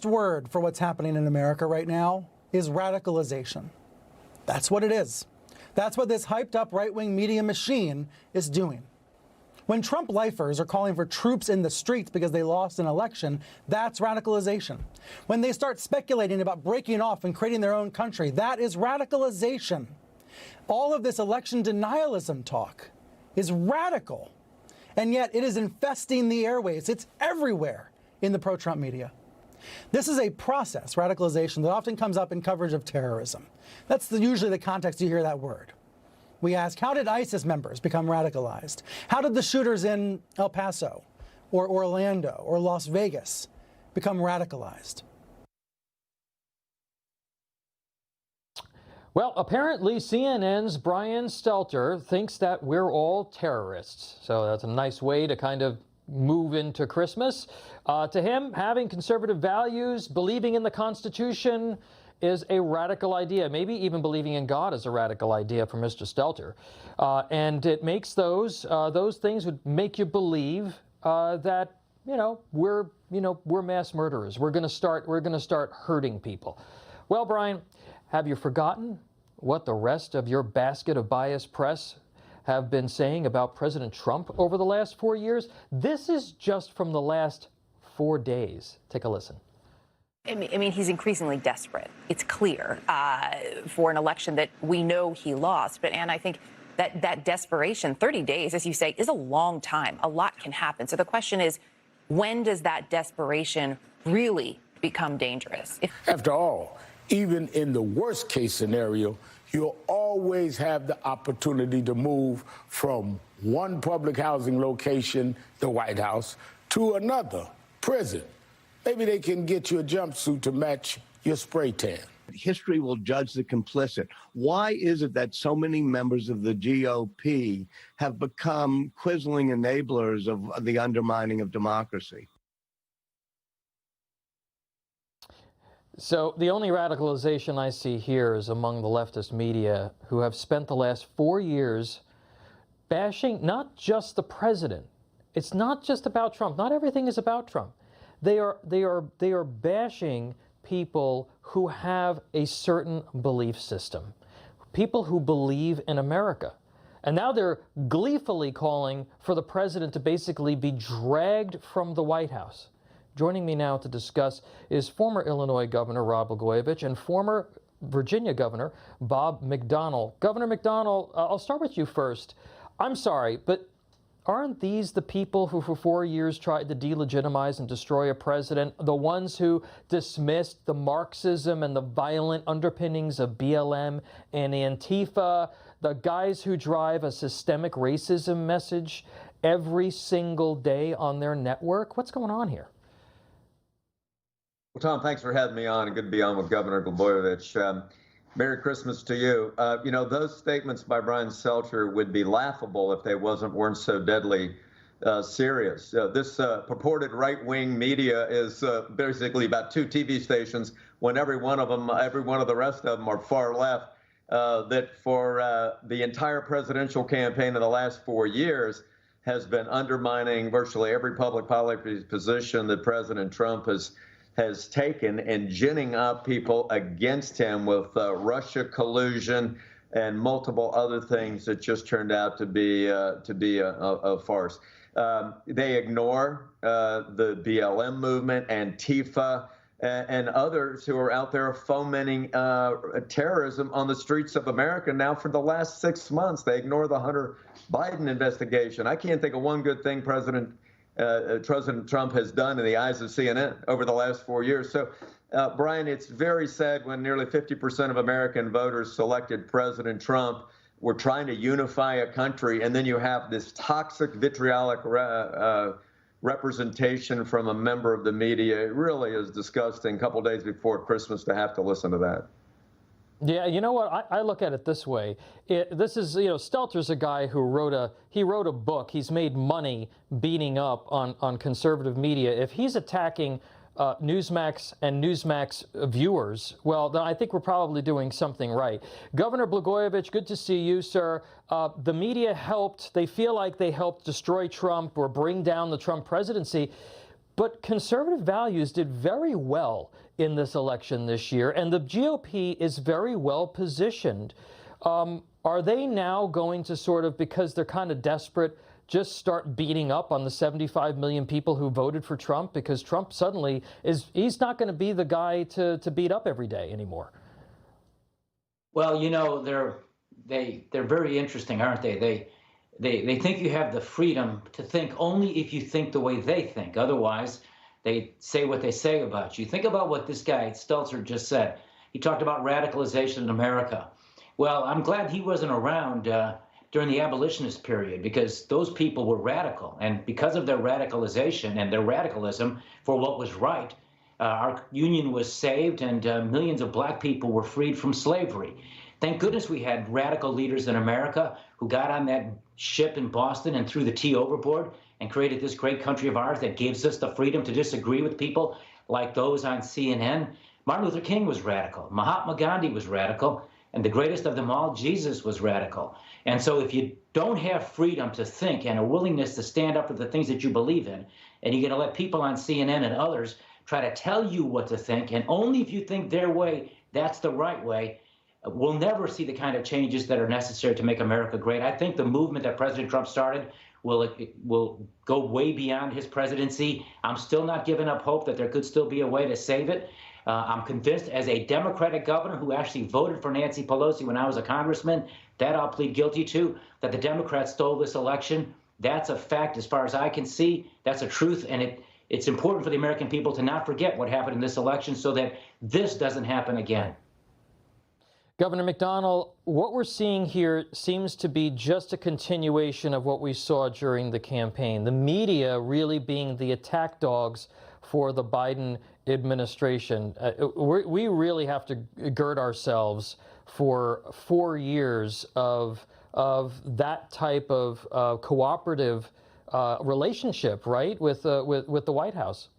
best word for what's happening in America right now is radicalization. That's what it is. That's what this hyped-up right-wing media machine is doing. When Trump lifers are calling for troops in the streets because they lost an election, that's radicalization. When they start speculating about breaking off and creating their own country, that is radicalization. All of this election denialism talk is radical, and yet it is infesting the airwaves. It's everywhere in the pro-Trump media. This is a process, radicalization, that often comes up in coverage of terrorism. That's usually the context you hear that word. We ask, how did ISIS members become radicalized? How did the shooters in El Paso or Orlando or Las Vegas become radicalized? Well, apparently CNN's Brian Stelter thinks that we're all terrorists. So that's a nice way to kind of move into Christmas. To him, having conservative values, believing in the Constitution is a radical idea. Maybe even believing in God is a radical idea for Mr. Stelter. And it makes those things would make you believe that, we're mass murderers. We're going to start hurting people. Well, Brian, have you forgotten what the rest of your basket of biased press have been saying about President Trump over the last 4 years? This is just from the last 4 days. Take a listen. I mean, he's increasingly desperate. It's clear for an election that we know he lost. But, Ann, I think that desperation, 30 days, as you say, is a long time. A lot can happen. So the question is, when does that desperation really become dangerous? After all, even in the worst case scenario, you'll always have the opportunity to move from one public housing location, the White House, to another, prison. Maybe they can get you a jumpsuit to match your spray tan. History will judge the complicit. Why is it that so many members of the GOP have become quisling enablers of the undermining of democracy? So the only radicalization I see here is among the leftist media who have spent the last 4 years bashing not just the president. It's not just about Trump. Not everything is about Trump. They are bashing people who have a certain belief system, people who believe in America. And now they're gleefully calling for the president to basically be dragged from the White House. Joining me now to discuss is former Illinois Governor Rod Blagojevich and former Virginia Governor Bob McDonnell. Governor McDonnell, I'll start with you first. I'm sorry, but aren't these the people who for 4 years tried to delegitimize and destroy a president, the ones who dismissed the Marxism and the violent underpinnings of BLM and Antifa, the guys who drive a systemic racism message every single day on their network? What's going on here? Well, Tom, thanks for having me on, and good to be on with Governor Blagojevich. Merry Christmas to you. Those statements by Brian Stelter would be laughable if they weren't so deadly serious. This purported right-wing media is basically about 2 TV stations when every one of the rest of them are far left. That for the entire presidential campaign in the last 4 years has been undermining virtually every public policy position that President Trump has taken and ginning up people against him with Russia collusion and multiple other things that just turned out to be a farce. They ignore the BLM movement, Antifa, and others who are out there fomenting terrorism on the streets of America now for the last 6 months. They ignore the Hunter Biden investigation. I can't think of one good thing President Trump has done in the eyes of CNN over the last 4 years. So, Brian, it's very sad when nearly 50% of American voters selected President Trump. We're trying to unify a country, and then you have this toxic, vitriolic representation from a member of the media. It really is disgusting. A couple days before Christmas to have to listen to that. Yeah, you know what? I look at it this way. Stelter's a guy who wrote a book. He's made money beating up on conservative media. If he's attacking Newsmax and Newsmax viewers, well, then I think we're probably doing something right. Governor Blagojevich, good to see you, sir. The media helped. They feel like they helped destroy Trump or bring down the Trump presidency. But conservative values did very well in this election this year, and the GOP is very well positioned. Are they now going to sort of, because they're kind of desperate, just start beating up on the 75 million people who voted for Trump? Because Trump suddenly he's not going to be the guy to beat up every day anymore. Well, you know, they're very interesting, aren't they? They think you have the freedom to think only if you think the way they think. Otherwise, they say what they say about you. Think about what this guy, Stelter, just said. He talked about radicalization in America. Well, I'm glad he wasn't around during the abolitionist period, because those people were radical. And because of their radicalization and their radicalism for what was right, our union was saved and millions of black people were freed from slavery. Thank goodness we had radical leaders in America who got on that ship in Boston and threw the tea overboard and created this great country of ours that gives us the freedom to disagree with people like those on CNN. Martin Luther King was radical. Mahatma Gandhi was radical. And the greatest of them all, Jesus, was radical. And so if you don't have freedom to think and a willingness to stand up for the things that you believe in, and you're going to let people on CNN and others try to tell you what to think, and only if you think their way, that's the right way, we'll never see the kind of changes that are necessary to make America great. I think the movement that President Trump started will go way beyond his presidency. I'm still not giving up hope that there could still be a way to save it. I'm convinced, as a Democratic governor who actually voted for Nancy Pelosi when I was a congressman, that I'll plead guilty to, that the Democrats stole this election. That's a fact as far as I can see. That's a truth, and it's important for the American people to not forget what happened in this election so that this doesn't happen again. Governor McDonnell, what we're seeing here seems to be just a continuation of what we saw during the campaign. The media really being the attack dogs for the Biden administration. We really have to gird ourselves for 4 years of that type of cooperative relationship, right, with the White House.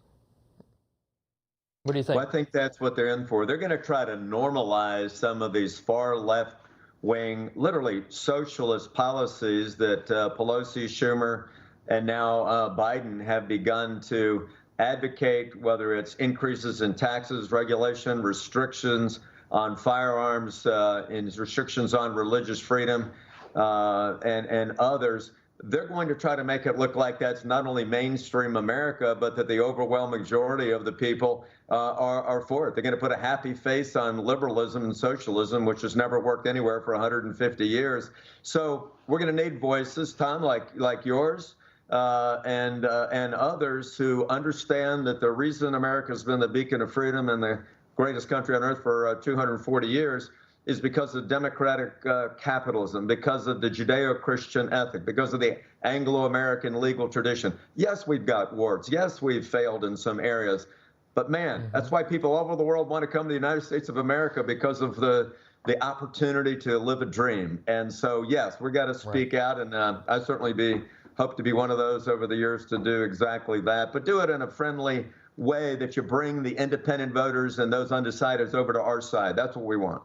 What do you think? Well, I think that's what they're in for. They're going to try to normalize some of these far left-wing, literally socialist policies that Pelosi, Schumer, and now Biden have begun to advocate, whether it's increases in taxes, regulation, restrictions on firearms, and restrictions on religious freedom, and others. They're going to try to make it look like that's not only mainstream America, but that the overwhelming majority of the people are for it. They're going to put a happy face on liberalism and socialism, which has never worked anywhere for 150 years. So we're going to need voices, Tom, like yours, and others who understand that the reason America has been the beacon of freedom and the greatest country on earth for 240 years is because of democratic capitalism, because of the Judeo-Christian ethic, because of the Anglo-American legal tradition. Yes, we've got warts. Yes, we've failed in some areas. But man, that's why people all over the world want to come to the United States of America, because of the opportunity to live a dream. And so, yes, we got to speak out, and I certainly hope to be one of those over the years to do exactly that, but do it in a friendly way that you bring the independent voters and those undecideds over to our side. That's what we want.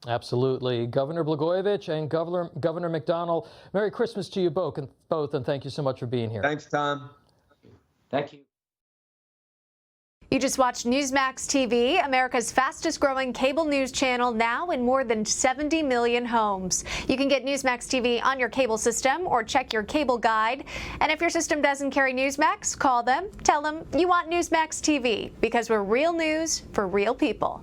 Absolutely. Governor Blagojevich and Governor McDonnell, Merry Christmas to you both, and thank you so much for being here. Thanks, Tom. Thank you. You just watched Newsmax TV, America's fastest growing cable news channel, now in more than 70 million homes. You can get Newsmax TV on your cable system or check your cable guide. And if your system doesn't carry Newsmax, call them, tell them you want Newsmax TV, because we're real news for real people.